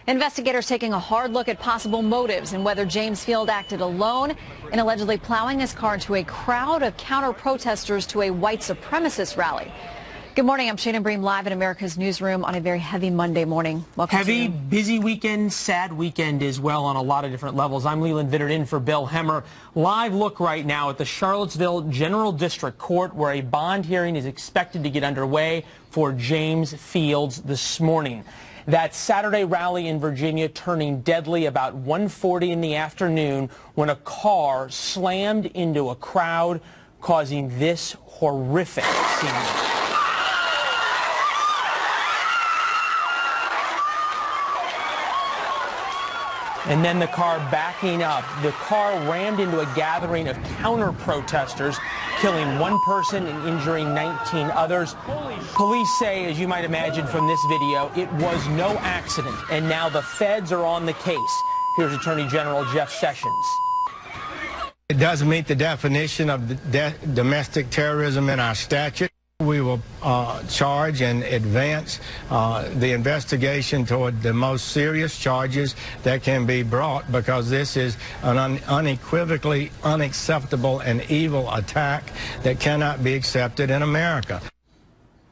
Investigators taking a hard look at possible motives and whether James Field acted alone in allegedly plowing his car into a crowd of counter-protesters to a white supremacist rally. Good morning. I'm Shannon Bream live in America's Newsroom on a very heavy Monday morning. Welcome. Heavy, busy weekend, sad weekend as well on a lot of different levels. I'm Leland Vittert in for Bill Hemmer. Live look right now at the Charlottesville General District Court where a bond hearing is expected to get underway for James Fields this morning. That Saturday rally in Virginia turning deadly about 1:40 in the afternoon when a car slammed into a crowd, causing this horrific scene. And then the car backing up. The car rammed into a gathering of counter-protesters, killing one person and injuring 19 others. Police say, as you might imagine from this video, it was no accident, and now the feds are on the case. Here's Attorney General Jeff Sessions. It doesn't meet the definition of domestic terrorism in our statute. We will charge and advance the investigation toward the most serious charges that can be brought, because this is an unequivocally unacceptable and evil attack that cannot be accepted in America.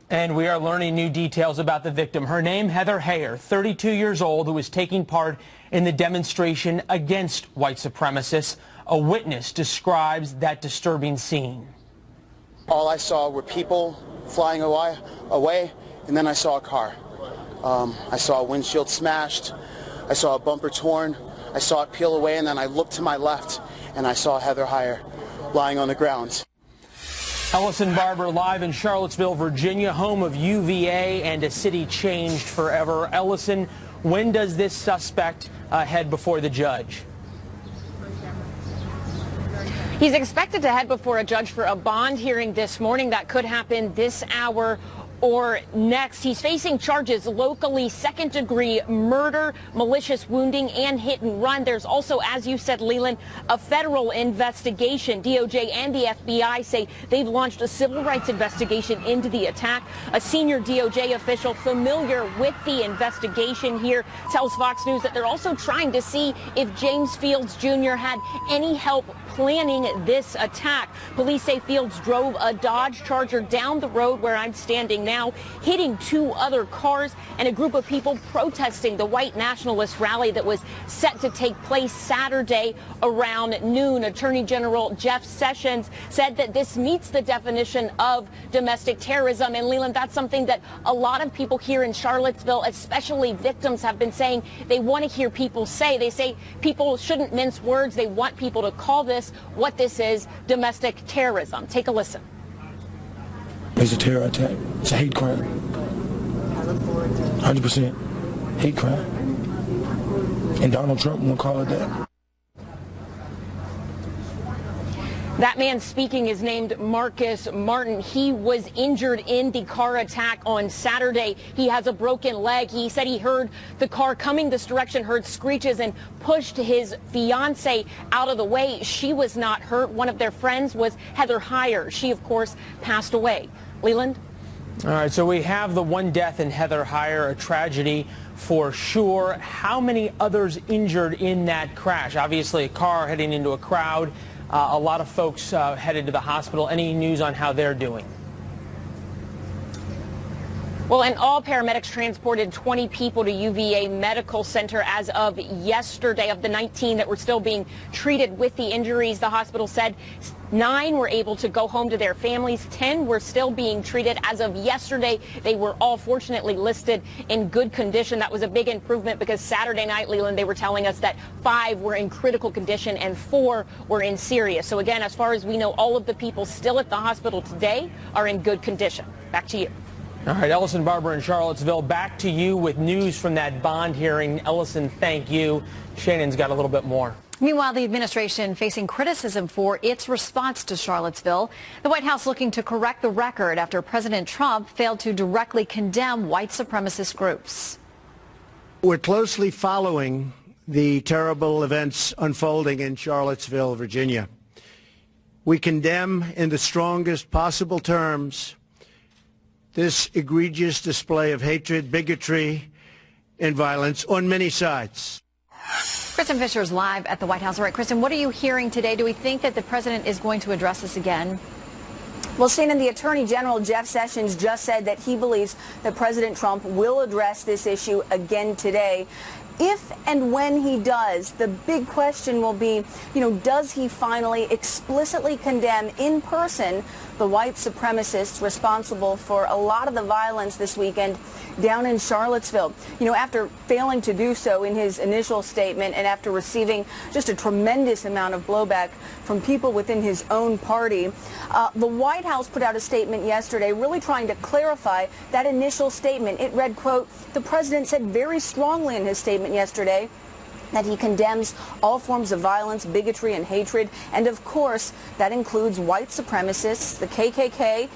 And we are learning new details about the victim. Her name, Heather Heyer, 32 years old, who was taking part in the demonstration against white supremacists. A witness describes that disturbing scene. All I saw were people flying away, and then I saw a car. I saw a windshield smashed. I saw a bumper torn. I saw it peel away, and then I looked to my left, and I saw Heather Heyer lying on the ground. Ellison Barber live in Charlottesville, Virginia, home of UVA and a city changed forever. Ellison, when does this suspect head before the judge? He's expected to head before a judge for a bond hearing this morning. That could happen this hour or next. He's facing charges locally, second-degree murder, malicious wounding, and hit and run. There's also, as you said, Leland, a federal investigation. DOJ and the FBI say they've launched a civil rights investigation into the attack. A senior DOJ official familiar with the investigation here tells Fox News that they're also trying to see if James Fields Jr. had any help planning this attack. Police say Fields drove a Dodge Charger down the road where I'm standing now, hitting two other cars and a group of people protesting the white nationalist rally that was set to take place Saturday around noon. Attorney General Jeff Sessions said that this meets the definition of domestic terrorism. And Leland, that's something that a lot of people here in Charlottesville, especially victims, have been saying they want to hear people say. They say people shouldn't mince words. They want people to call this what this is, domestic terrorism. Take a listen. It's a terror attack. It's a hate crime. 100% hate crime. And Donald Trump won't call it that. That man speaking is named Marcus Martin. He was injured in the car attack on Saturday. He has a broken leg. He said he heard the car coming this direction, heard screeches, and pushed his fiance out of the way. She was not hurt. One of their friends was Heather Heyer. She, of course, passed away. Leland? All right, so we have the one death in Heather Heyer, a tragedy for sure. How many others injured in that crash? Obviously, a car heading into a crowd. A lot of folks headed to the hospital. Any news on how they're doing? Well, and all paramedics transported 20 people to UVA Medical Center as of yesterday. Of the 19 that were still being treated with the injuries, the hospital said 9 were able to go home to their families. 10 were still being treated. As of yesterday, they were all fortunately listed in good condition. That was a big improvement because Saturday night, Leland, they were telling us that 5 were in critical condition and 4 were in serious. So again, as far as we know, all of the people still at the hospital today are in good condition. Back to you. All right, Ellison Barber in Charlottesville, back to you with news from that bond hearing. Ellison, thank you. Shannon's got a little bit more. Meanwhile, the administration facing criticism for its response to Charlottesville. The White House looking to correct the record after President Trump failed to directly condemn white supremacist groups. We're closely following the terrible events unfolding in Charlottesville, Virginia. We condemn in the strongest possible terms this egregious display of hatred, bigotry, in violence on many sides. Kristen Fisher is live at the White House. All right, Kristen, what are you hearing today? Do we think that the president is going to address this again? Well, Shannon, the Attorney General, Jeff Sessions, just said that he believes that President Trump will address this issue again today. If and when he does, the big question will be, does he finally explicitly condemn in person the white supremacists responsible for a lot of the violence this weekend down in Charlottesville? After failing to do so in his initial statement and after receiving just a tremendous amount of blowback from people within his own party, the White House put out a statement yesterday really trying to clarify that initial statement. It read, quote, "The president said very strongly in his statement yesterday that he condemns all forms of violence, bigotry, and hatred. And of course, that includes white supremacists, the KKK,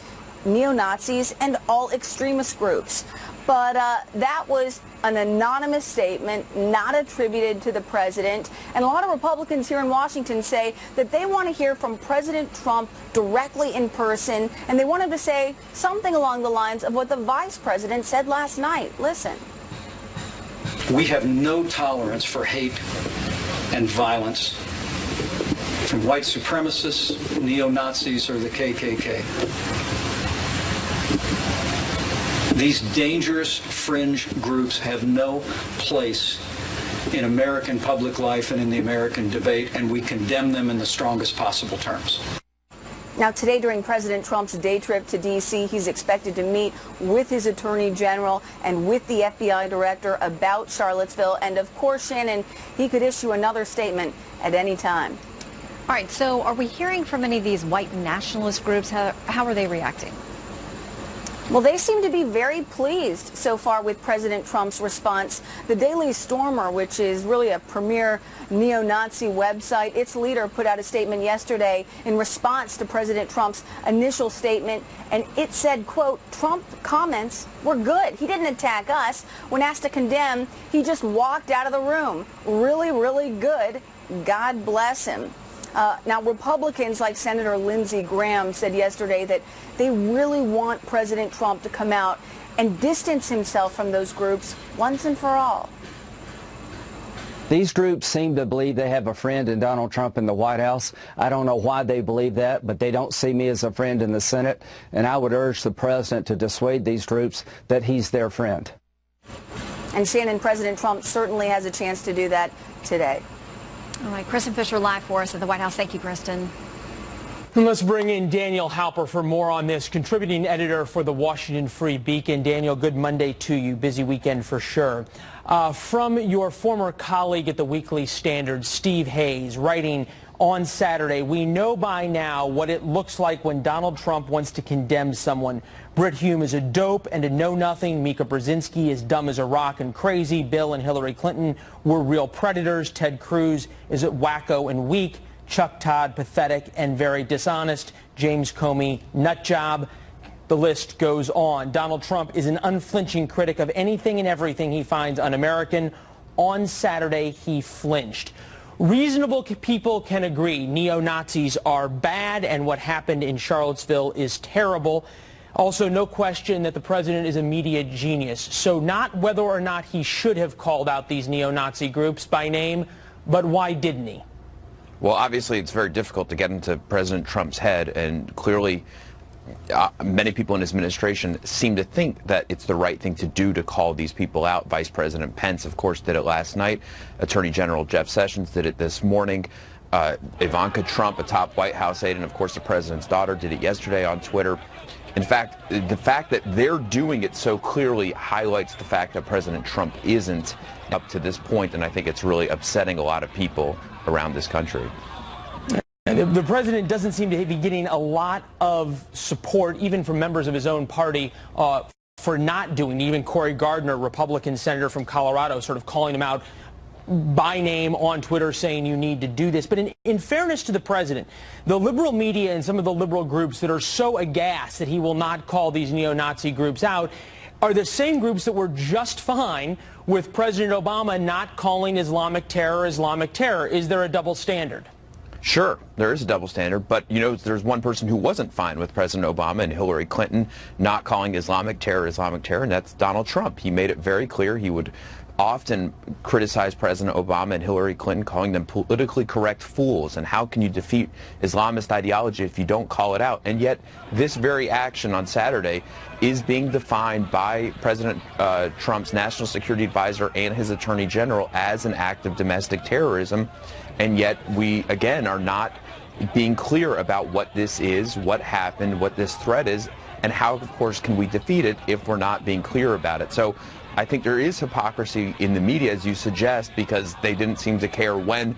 neo-Nazis, and all extremist groups." But that was an anonymous statement, not attributed to the president. And a lot of Republicans here in Washington say that they want to hear from President Trump directly in person, and they want him to say something along the lines of what the vice president said last night. Listen. We have no tolerance for hate and violence from white supremacists, neo-Nazis, or the KKK. These dangerous fringe groups have no place in American public life and in the American debate, and we condemn them in the strongest possible terms. Now, today during President Trump's day trip to D.C., he's expected to meet with his Attorney General and with the FBI Director about Charlottesville. And of course, Shannon, he could issue another statement at any time. All right, so are we hearing from any of these white nationalist groups? How are they reacting? Well, they seem to be very pleased so far with President Trump's response. The Daily Stormer, which is really a premier neo-Nazi website, its leader put out a statement yesterday in response to President Trump's initial statement, and it said, quote, "Trump comments were good. He didn't attack us. When asked to condemn, he just walked out of the room. Really, really good. God bless him." Now, Republicans like Senator Lindsey Graham said yesterday that they really want President Trump to come out and distance himself from those groups once and for all. These groups seem to believe they have a friend in Donald Trump in the White House. I don't know why they believe that, but they don't see me as a friend in the Senate. And I would urge the president to dissuade these groups that he's their friend. And Shannon, President Trump certainly has a chance to do that today. All right, Kristen Fisher live for us at the White House. Thank you, Kristen. And let's bring in Daniel Halper for more on this, contributing editor for the Washington Free Beacon. Daniel, good Monday to you. Busy weekend for sure. From your former colleague at the Weekly Standard, Steve Hayes, writing on Saturday, we know by now what it looks like when Donald Trump wants to condemn someone. Brit Hume is a dope and a know-nothing. Mika Brzezinski is dumb as a rock and crazy. Bill and Hillary Clinton were real predators. Ted Cruz is wacko and weak. Chuck Todd, pathetic and very dishonest. James Comey, nut job. The list goes on. Donald Trump is an unflinching critic of anything and everything he finds un-American. On Saturday, he flinched. Reasonable people can agree neo-Nazis are bad and what happened in Charlottesville is terrible. Also, no question that the president is a media genius. So not whether or not he should have called out these neo-Nazi groups by name, but why didn't he? Well, obviously, it's very difficult to get into President Trump's head, and clearly many people in his administration seem to think that it's the right thing to do to call these people out. Vice President Pence, of course, did it last night. Attorney General Jeff Sessions did it this morning. Ivanka Trump, a top White House aide, and of course the president's daughter, did it yesterday on Twitter. In fact, the fact that they're doing it so clearly highlights the fact that President Trump isn't up to this point, and I think it's really upsetting a lot of people around this country. The president doesn't seem to be getting a lot of support, even from members of his own party, for not doing it. Even Cory Gardner, Republican senator from Colorado, sort of calling him out by name on Twitter, saying you need to do this. But in fairness to the president, the liberal media and some of the liberal groups that are so aghast that he will not call these neo-Nazi groups out are the same groups that were just fine with President Obama not calling Islamic terror. Is there a double standard? Sure, there is a double standard, but, you know, there's one person who wasn't fine with President Obama and Hillary Clinton not calling Islamic terror, and that's Donald Trump. He made it very clear he would often criticized President Obama and Hillary Clinton, calling them politically correct fools. And how can you defeat Islamist ideology if you don't call it out? And yet this very action on Saturday is being defined by President Trump's national security advisor and his attorney general as an act of domestic terrorism. And yet we, again, are not being clear about what this is, what happened, what this threat is, and how, of course, can we defeat it if we're not being clear about it. So I think there is hypocrisy in the media, as you suggest, because they didn't seem to care when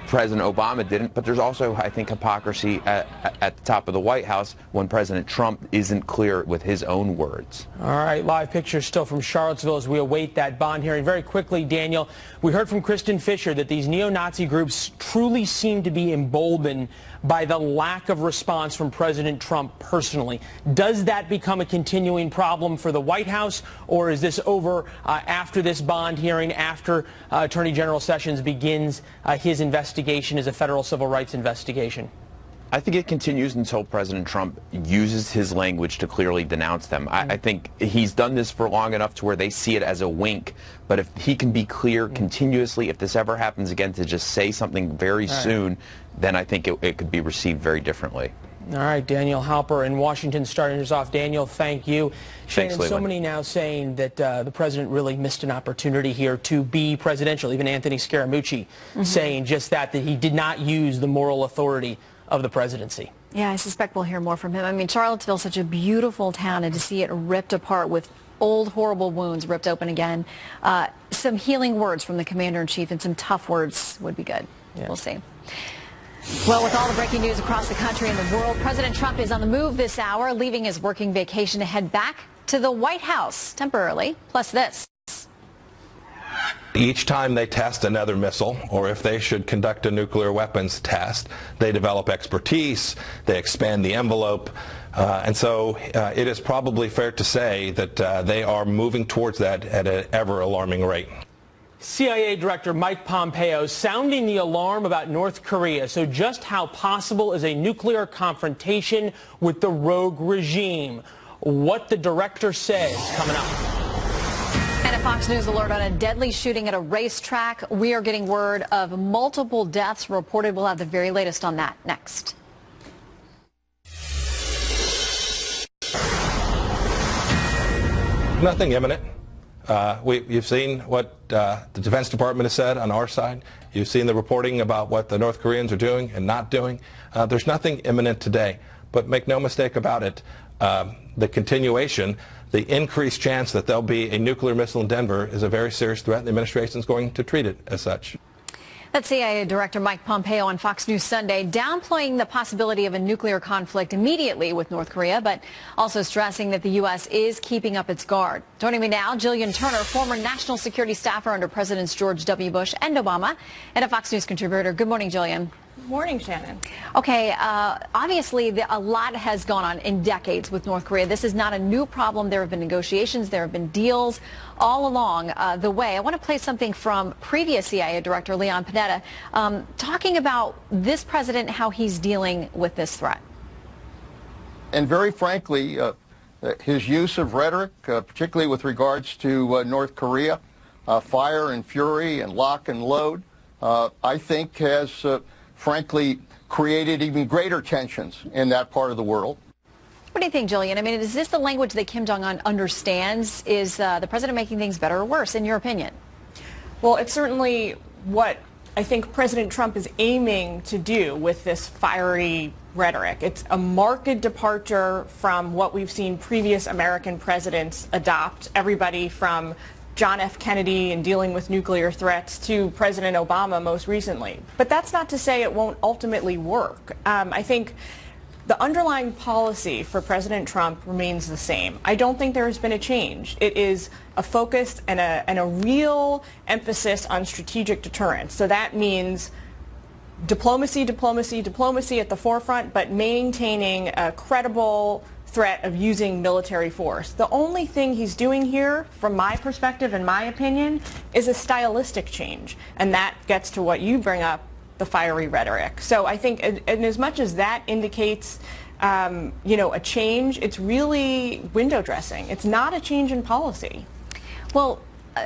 President Obama didn't. But there's also, I think, hypocrisy at the top of the White House when President Trump isn't clear with his own words. All right, live pictures still from Charlottesville as we await that bond hearing. Very quickly, Daniel, we heard from Kristen Fisher that these neo-Nazi groups truly seem to be emboldened by the lack of response from President Trump personally. Does that become a continuing problem for the White House, or is this over after this bond hearing, after Attorney General Sessions begins his investigation as a federal civil rights investigation? I think it continues until President Trump uses his language to clearly denounce them. I think he's done this for long enough to where they see it as a wink. But if he can be clear continuously, if this ever happens again, to just say something very soon, then I think it could be received very differently. All right, Daniel Halper in Washington starting us off. Daniel, thank you. Shannon, Thanks, so many now saying that the president really missed an opportunity here to be presidential. Even Anthony Scaramucci saying just that he did not use the moral authority of the presidency. Yeah, I suspect we'll hear more from him. I mean, Charlottesville's such a beautiful town, and to see it ripped apart with old, horrible wounds ripped open again. Some healing words from the commander-in-chief and some tough words would be good. Yeah. We'll see. Well, with all the breaking news across the country and the world, President Trump is on the move this hour, leaving his working vacation to head back to the White House temporarily. Plus this. Each time they test another missile, or if they should conduct a nuclear weapons test, they develop expertise, they expand the envelope, and so it is probably fair to say that they are moving towards that at an ever-alarming rate. CIA Director Mike Pompeo sounding the alarm about North Korea. So just how possible is a nuclear confrontation with the rogue regime? What the director says coming up. And a Fox News alert on a deadly shooting at a racetrack. We are getting word of multiple deaths reported. We'll have the very latest on that next. Nothing imminent. You've seen what the Defense Department has said on our side. You've seen the reporting about what the North Koreans are doing and not doing. There's nothing imminent today. But make no mistake about it, the continuation, the increased chance that there'll be a nuclear missile in Denver is a very serious threat, and the administration is going to treat it as such. That's CIA Director Mike Pompeo on Fox News Sunday, downplaying the possibility of a nuclear conflict immediately with North Korea, but also stressing that the U.S. is keeping up its guard. Joining me now, Jillian Turner, former national security staffer under Presidents George W. Bush and Obama, and a Fox News contributor. Good morning, Jillian. Good morning, Shannon. Okay, obviously a lot has gone on in decades with North Korea. This is not a new problem. There have been negotiations, there have been deals all along the way. I want to play something from previous CIA Director Leon Panetta talking about this president, how he's dealing with this threat. And very frankly, his use of rhetoric, particularly with regards to North Korea, fire and fury and lock and load, I think has frankly created even greater tensions in that part of the world. What do you think, Jillian? I mean, is this the language that Kim Jong-un understands? Is the president making things better or worse, in your opinion? Well, it's certainly what I think President Trump is aiming to do with this fiery rhetoric. It's a marked departure from what we've seen previous American presidents adopt, everybody from John F. Kennedy and dealing with nuclear threats to President Obama most recently. But that's not to say it won't ultimately work. I think the underlying policy for President Trump remains the same. I don't think there has been a change. It is a focused and a real emphasis on strategic deterrence. So that means diplomacy, diplomacy, diplomacy at the forefront, but maintaining a credible threat of using military force. The only thing he's doing here, from my perspective and my opinion, is a stylistic change. And that gets to what you bring up, the fiery rhetoric. So I think, and as much as that indicates, a change, it's really window dressing. It's not a change in policy. Well,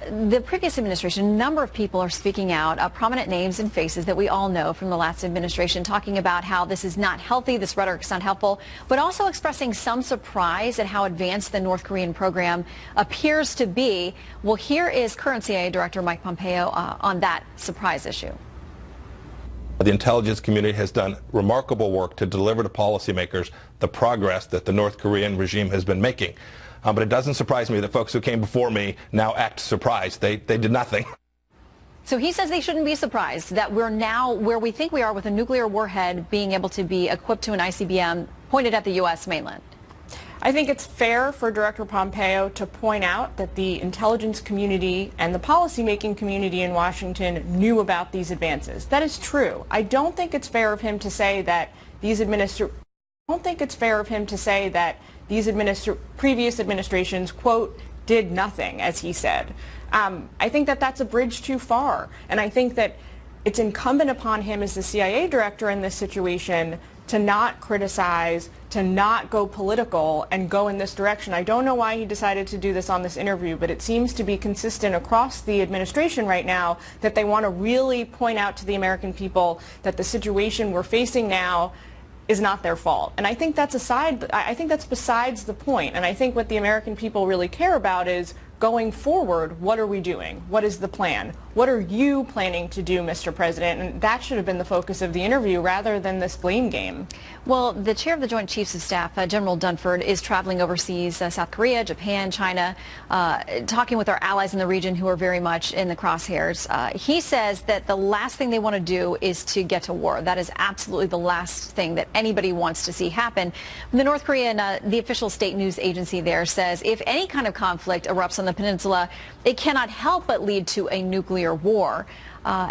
The previous administration, a number of people are speaking out, prominent names and faces that we all know from the last administration, talking about how this is not healthy, this rhetoric is not helpful, but also expressing some surprise at how advanced the North Korean program appears to be. Well, here is current CIA Director Mike Pompeo on that surprise issue. The intelligence community has done remarkable work to deliver to policymakers the progress that the North Korean regime has been making. But it doesn't surprise me that folks who came before me now act surprised. They did nothing. So he says they shouldn't be surprised that we're now where we think we are with a nuclear warhead being able to be equipped to an ICBM pointed at the U.S. mainland. I think it's fair for Director Pompeo to point out that the intelligence community and the policymaking community in Washington knew about these advances. That is true. I don't think it's fair of him to say that these previous administrations, quote, did nothing, as he said. I think that that's a bridge too far. And I think that it's incumbent upon him as the CIA director in this situation to not criticize, to not go political and go in this direction. I don't know why he decided to do this on this interview, but it seems to be consistent across the administration right now that they want to really point out to the American people that the situation we're facing now is not their fault. And I think that's besides the point. And I think what the American people really care about is going forward, what are we doing? What is the plan? What are you planning to do, Mr. President? And that should have been the focus of the interview rather than this blame game. Well, the chair of the Joint Chiefs of Staff, General Dunford, is traveling overseas, South Korea, Japan, China, talking with our allies in the region who are very much in the crosshairs. He says that the last thing they want to do is to get to war. That is absolutely the last thing that anybody wants to see happen. The North Korean, the official state news agency there says if any kind of conflict erupts on the peninsula, it cannot help but lead to a nuclear war.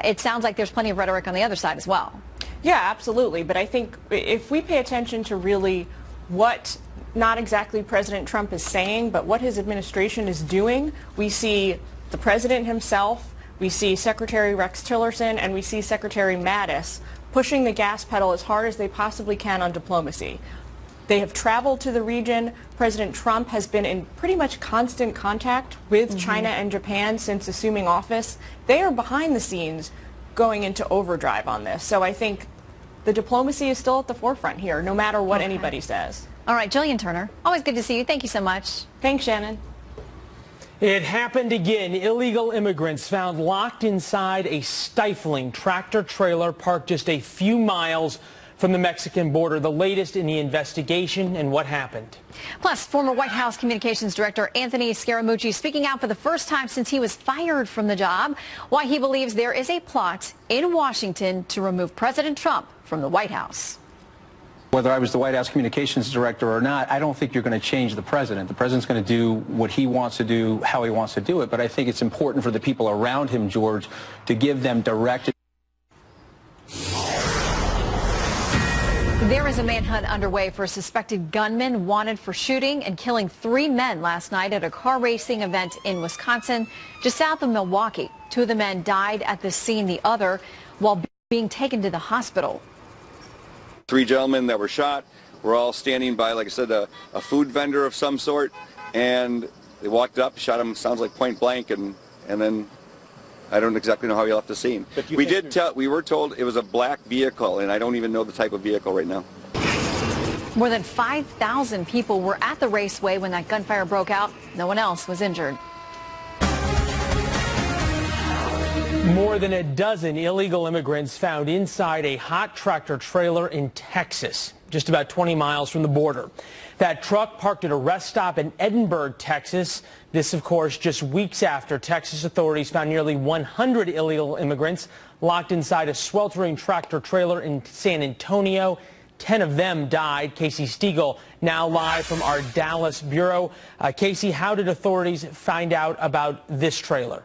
It sounds like there's plenty of rhetoric on the other side as well. Yeah, absolutely. But I think if we pay attention to really what not exactly President Trump is saying, but what his administration is doing, we see the president himself, we see Secretary Rex Tillerson, and we see Secretary Mattis pushing the gas pedal as hard as they possibly can on diplomacy. They have traveled to the region. President Trump has been in pretty much constant contact with China and Japan since assuming office. They are behind the scenes going into overdrive on this. So I think the diplomacy is still at the forefront here, no matter what anybody says. All right, Jillian Turner, always good to see you. Thank you so much. Thanks, Shannon. It happened again. Illegal immigrants found locked inside a stifling tractor trailer parked just a few miles from the Mexican border. The latest in the investigation and what happened. Plus, former White House Communications Director Anthony Scaramucci speaking out for the first time since he was fired from the job, why he believes there is a plot in Washington to remove President Trump from the White House. Whether I was the White House Communications Director or not, I don't think you're going to change the president. The president's going to do what he wants to do, how he wants to do it. But I think it's important for the people around him, George, to give them direct. There is a manhunt underway for a suspected gunman wanted for shooting and killing 3 men last night at a car racing event in Wisconsin, just south of Milwaukee. 2 of the men died at the scene, the other while being taken to the hospital. 3 gentlemen that were shot were all standing by, like I said, a food vendor of some sort, and they walked up, shot him, sounds like point blank, and then I don't exactly know how he left the scene. We were told it was a black vehicle, and I don't even know the type of vehicle right now. More than 5,000 people were at the raceway when that gunfire broke out. No one else was injured. More than a dozen illegal immigrants found inside a hot tractor trailer in Texas, just about 20 miles from the border. That truck parked at a rest stop in Edinburgh, Texas. This, of course, just weeks after Texas authorities found nearly 100 illegal immigrants locked inside a sweltering tractor trailer in San Antonio. 10 of them died. Casey Stiegel now live from our Dallas bureau. Casey, how did authorities find out about this trailer?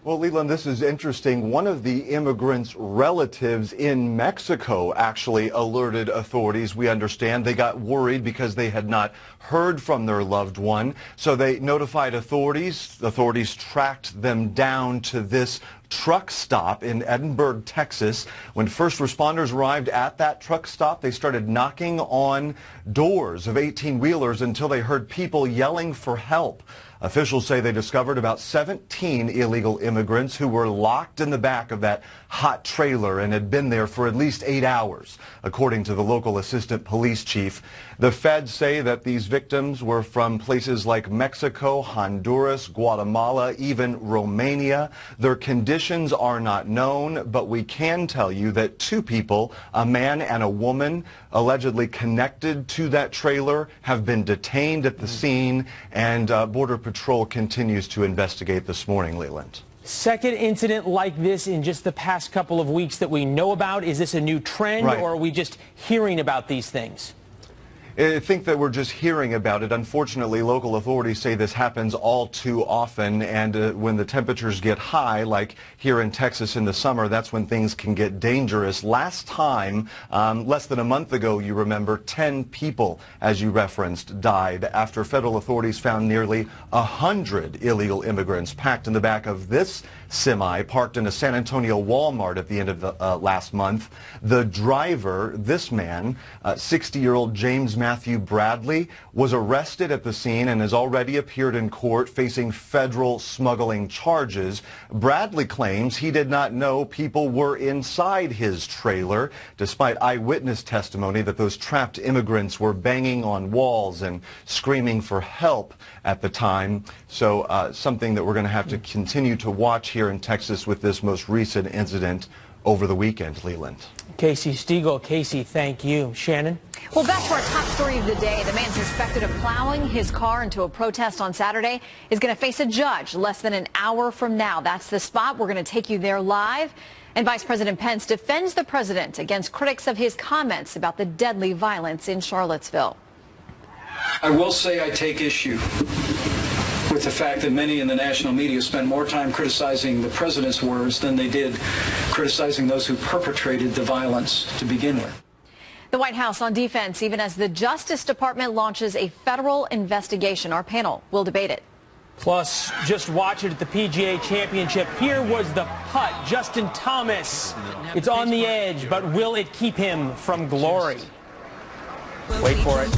Well, Leland, this is interesting. One of the immigrants' relatives in Mexico actually alerted authorities. We understand they got worried because they had not heard from their loved one. So they notified authorities. Authorities tracked them down to this truck stop in Edinburgh, Texas. When first responders arrived at that truck stop, they started knocking on doors of 18-wheelers until they heard people yelling for help. Officials say they discovered about 17 illegal immigrants who were locked in the back of that hot trailer and had been there for at least 8 hours, according to the local assistant police chief. The feds say that these victims were from places like Mexico, Honduras, Guatemala, even Romania. Their conditions are not known, but we can tell you that 2 people, a man and a woman, allegedly connected to that trailer, have been detained at the scene, and Border Patrol continues to investigate this morning, Leland. Second incident like this in just the past couple of weeks that we know about. Is this a new trend, or are we just hearing about these things? I think that we're just hearing about it. Unfortunately, local authorities say this happens all too often, and when the temperatures get high, like here in Texas in the summer, that's when things can get dangerous. Last time, less than a month ago, you remember, 10 people, as you referenced, died after federal authorities found nearly 100 illegal immigrants packed in the back of this semi parked in a San Antonio Walmart at the end of the last month. The driver, this man, 60-year-old James Matthew Bradley, was arrested at the scene and has already appeared in court facing federal smuggling charges. Bradley claims he did not know people were inside his trailer, despite eyewitness testimony that those trapped immigrants were banging on walls and screaming for help at the time. So something that we're going to have to continue to watch here in Texas with this most recent incident over the weekend, Leland. Casey Stiegel. Casey, thank you. Shannon? Well, back to our top story of the day. The man suspected of plowing his car into a protest on Saturday is going to face a judge less than an hour from now. That's the spot. We're going to take you there live. And Vice President Pence defends the president against critics of his comments about the deadly violence in Charlottesville. I will say I take issue with the fact that many in the national media spend more time criticizing the president's words than they did criticizing those who perpetrated the violence to begin with. The White House on defense, even as the Justice Department launches a federal investigation. Our panel will debate it. Plus, just watch it at the PGA Championship. Here was the putt, Justin Thomas. It's on the edge, but will it keep him from glory? Wait for it.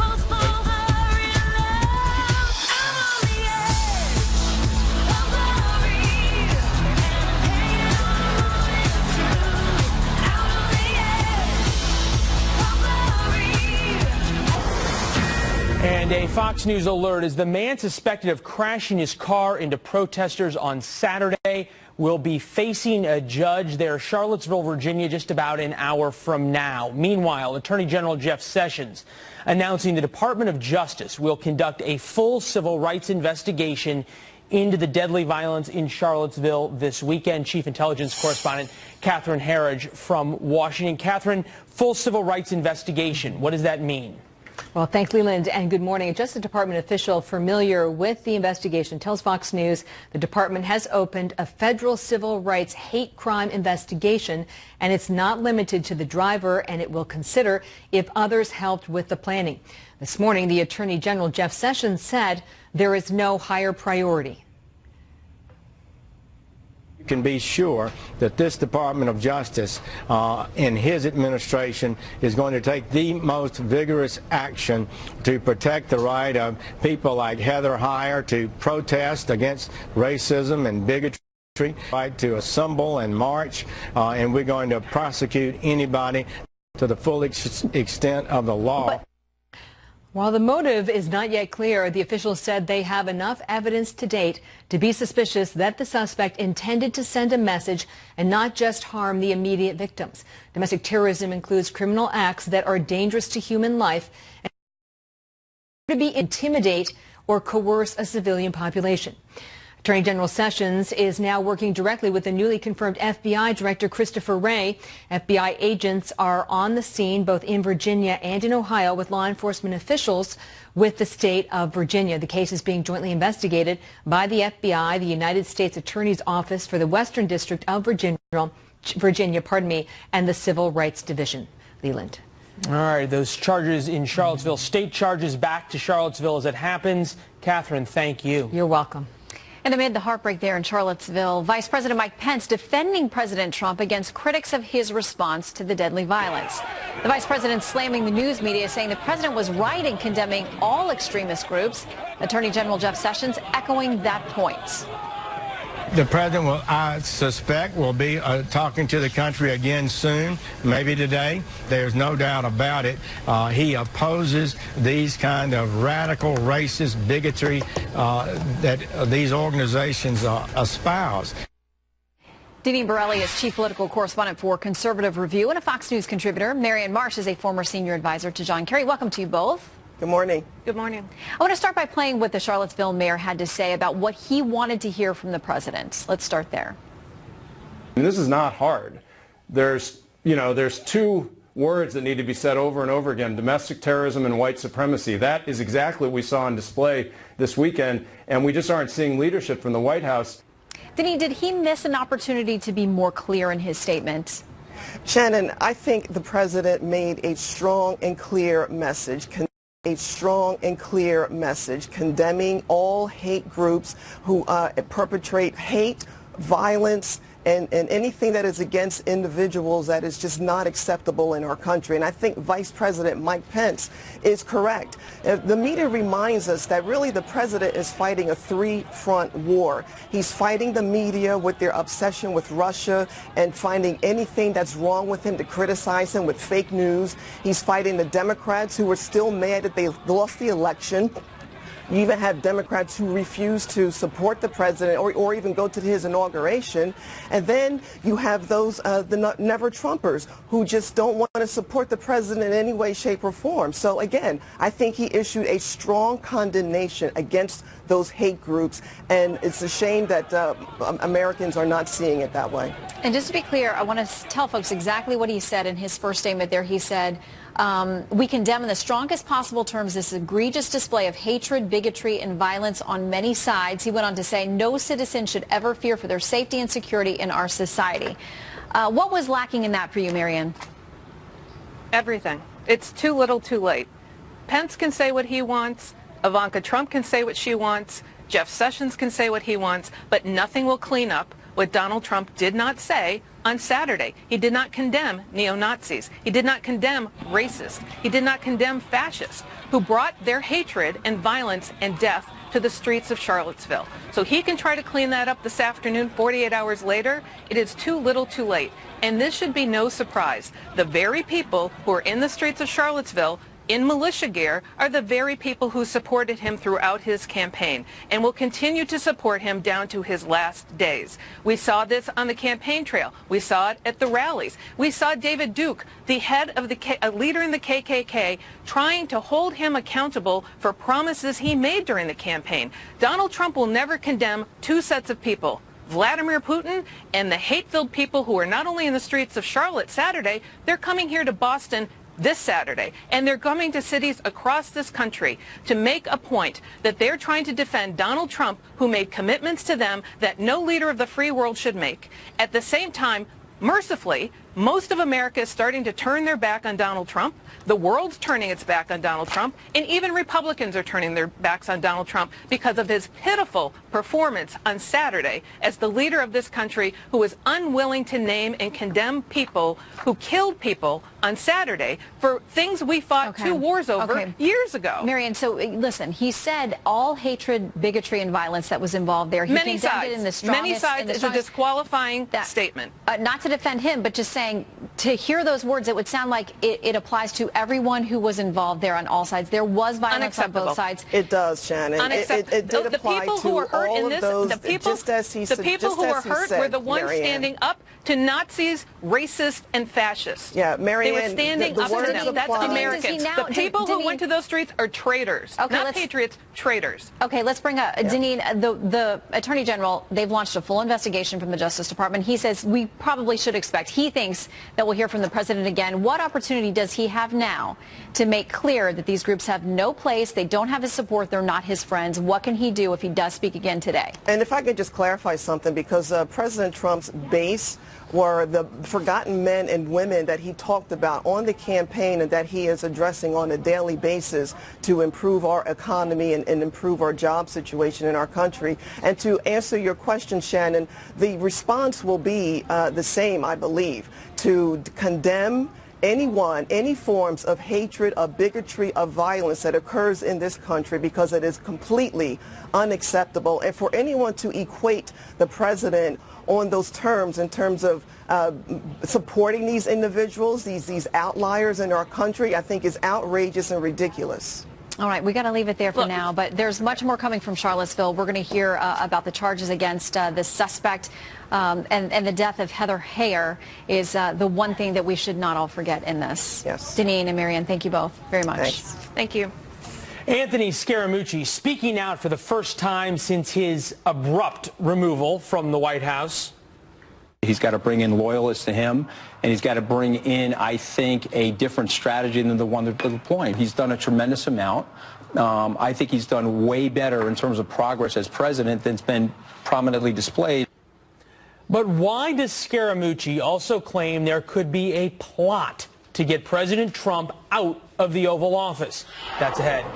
And a Fox News alert is the man suspected of crashing his car into protesters on Saturday will be facing a judge there, Charlottesville, Virginia, just about an hour from now. Meanwhile, Attorney General Jeff Sessions announcing the Department of Justice will conduct a full civil rights investigation into the deadly violence in Charlottesville this weekend. Chief Intelligence Correspondent Catherine Herridge from Washington. Catherine, full civil rights investigation. What does that mean? Well, thanks, Leland, and good morning. A Justice Department official familiar with the investigation tells Fox News the department has opened a federal civil rights hate crime investigation, and it's not limited to the driver, and it will consider if others helped with the planning. This morning, the Attorney General Jeff Sessions said there is no higher priority. You can be sure that this Department of Justice in his administration is going to take the most vigorous action to protect the right of people like Heather Heyer to protest against racism and bigotry, right to assemble and march, and we're going to prosecute anybody to the full extent of the law. While the motive is not yet clear, the officials said they have enough evidence to date to be suspicious that the suspect intended to send a message and not just harm the immediate victims. Domestic terrorism includes criminal acts that are dangerous to human life and to be intimidate or coerce a civilian population. Attorney General Sessions is now working directly with the newly confirmed FBI Director Christopher Wray. FBI agents are on the scene both in Virginia and in Ohio with law enforcement officials with the state of Virginia. The case is being jointly investigated by the FBI, the United States Attorney's Office for the Western District of Virginia, and the Civil Rights Division. Leland. All right, those charges in Charlottesville, state charges back to Charlottesville as it happens. Catherine, thank you. You're welcome. And amid the heartbreak there in Charlottesville, Vice President Mike Pence defending President Trump against critics of his response to the deadly violence. The vice president slamming the news media, saying the president was right in condemning all extremist groups. Attorney General Jeff Sessions echoing that point. The president, I suspect, will be talking to the country again soon, maybe today. There's no doubt about it. He opposes these kind of radical racist bigotry that these organizations espouse. Deneen Borelli is chief political correspondent for Conservative Review and a Fox News contributor. Marianne Marsh is a former senior advisor to John Kerry. Welcome to you both. Good morning. Good morning. I want to start by playing what the Charlottesville mayor had to say about what he wanted to hear from the president. Let's start there. And this is not hard. There's two words that need to be said over and over again: domestic terrorism and white supremacy. That is exactly what we saw on display this weekend, and we just aren't seeing leadership from the White House. Deneen, did he miss an opportunity to be more clear in his statement? Shannon, I think the president made a strong and clear message. Condemning all hate groups who perpetrate hate, violence, and anything that is against individuals that is just not acceptable in our country. And I think Vice President Mike Pence is correct. The media reminds us that really the president is fighting a three-front war. He's fighting the media with their obsession with Russia and finding anything that's wrong with him to criticize him with fake news. He's fighting the Democrats who are still mad that they lost the election. You even have Democrats who refuse to support the president or even go to his inauguration. And then you have those, the never-Trumpers, who just don't want to support the president in any way, shape, or form. So again, I think he issued a strong condemnation against those hate groups. And it's a shame that Americans are not seeing it that way. And just to be clear, I want to tell folks exactly what he said in his first statement there. He said, we condemn in the strongest possible terms this egregious display of hatred, bigotry, and violence on many sides. He went on to say no citizen should ever fear for their safety and security in our society. What was lacking in that for you, Marianne? Everything. It's too little too late. Pence can say what he wants. Ivanka Trump can say what she wants. Jeff Sessions can say what he wants, but nothing will clean up what Donald Trump did not say on Saturday. He did not condemn neo-Nazis. He did not condemn racists. He did not condemn fascists who brought their hatred and violence and death to the streets of Charlottesville. So he can try to clean that up this afternoon, 48 hours later. It is too little too late. And this should be no surprise. The very people who are in the streets of Charlottesville in militia gear are the very people who supported him throughout his campaign and will continue to support him down to his last days. We saw this on the campaign trail. We saw it at the rallies. We saw David Duke, the head of a leader in the KKK, trying to hold him accountable for promises he made during the campaign. Donald Trump will never condemn two sets of people: Vladimir Putin and the hate-filled people who are not only in the streets of Charlotte Saturday, they're coming here to Boston this Saturday, and they're coming to cities across this country to make a point that they're trying to defend Donald Trump, who made commitments to them that no leader of the free world should make. At the same time, mercifully, most of America is starting to turn their back on Donald Trump. The world's turning its back on Donald Trump, and even Republicans are turning their backs on Donald Trump because of his pitiful performance on Saturday as the leader of this country, who was unwilling to name and condemn people who killed people on Saturday for things we fought two wars over years ago. Marianne, so listen, he said all hatred, bigotry, and violence that was involved there. He many condemned sides. it in the strongest, Many sides is a disqualifying statement. Not to defend him, but just saying, to hear those words, it would sound like it applies to everyone who was involved there on all sides. There was violence on both sides. It does, Shannon. It did apply to all of those, just as he said. The people who were hurt were the ones standing up to Nazis, racists, and fascists. Yeah, Marianne, they were standing up to them. That's Americans. The people who went to those streets are traitors, not patriots, traitors. Okay, let's bring up Deneen, the Attorney General. They've launched a full investigation from the Justice Department. He says we probably should expect, he thinks, thinks that we'll hear from the president again. What opportunity does he have now to make clear that these groups have no place, they don't have his support, they're not his friends? What can he do if he does speak again today? And if I could just clarify something, because President Trump's base were the forgotten men and women that he talked about on the campaign and that he is addressing on a daily basis to improve our economy and improve our job situation in our country. And to answer your question, Shannon, the response will be the same, I believe, to condemn anyone, any forms of hatred, of bigotry, of violence that occurs in this country, because it is completely unacceptable. And for anyone to equate the president on those terms, in terms of supporting these individuals, these outliers in our country, I think is outrageous and ridiculous. All right, we got to leave it there for now, but there's much more coming from Charlottesville. We're going to hear about the charges against the suspect, and the death of Heather Heyer is the one thing that we should not all forget in this. Yes. Deneen and Marianne, thank you both very much. Thanks. Thank you. Anthony Scaramucci speaking out for the first time since his abrupt removal from the White House. He's got to bring in loyalists to him, and he's got to bring in, I think, a different strategy than the one they're deploying. He's done a tremendous amount. I think he's done way better in terms of progress as president than's been prominently displayed. But why does Scaramucci also claim there could be a plot to get President Trump out of the Oval Office? That's ahead.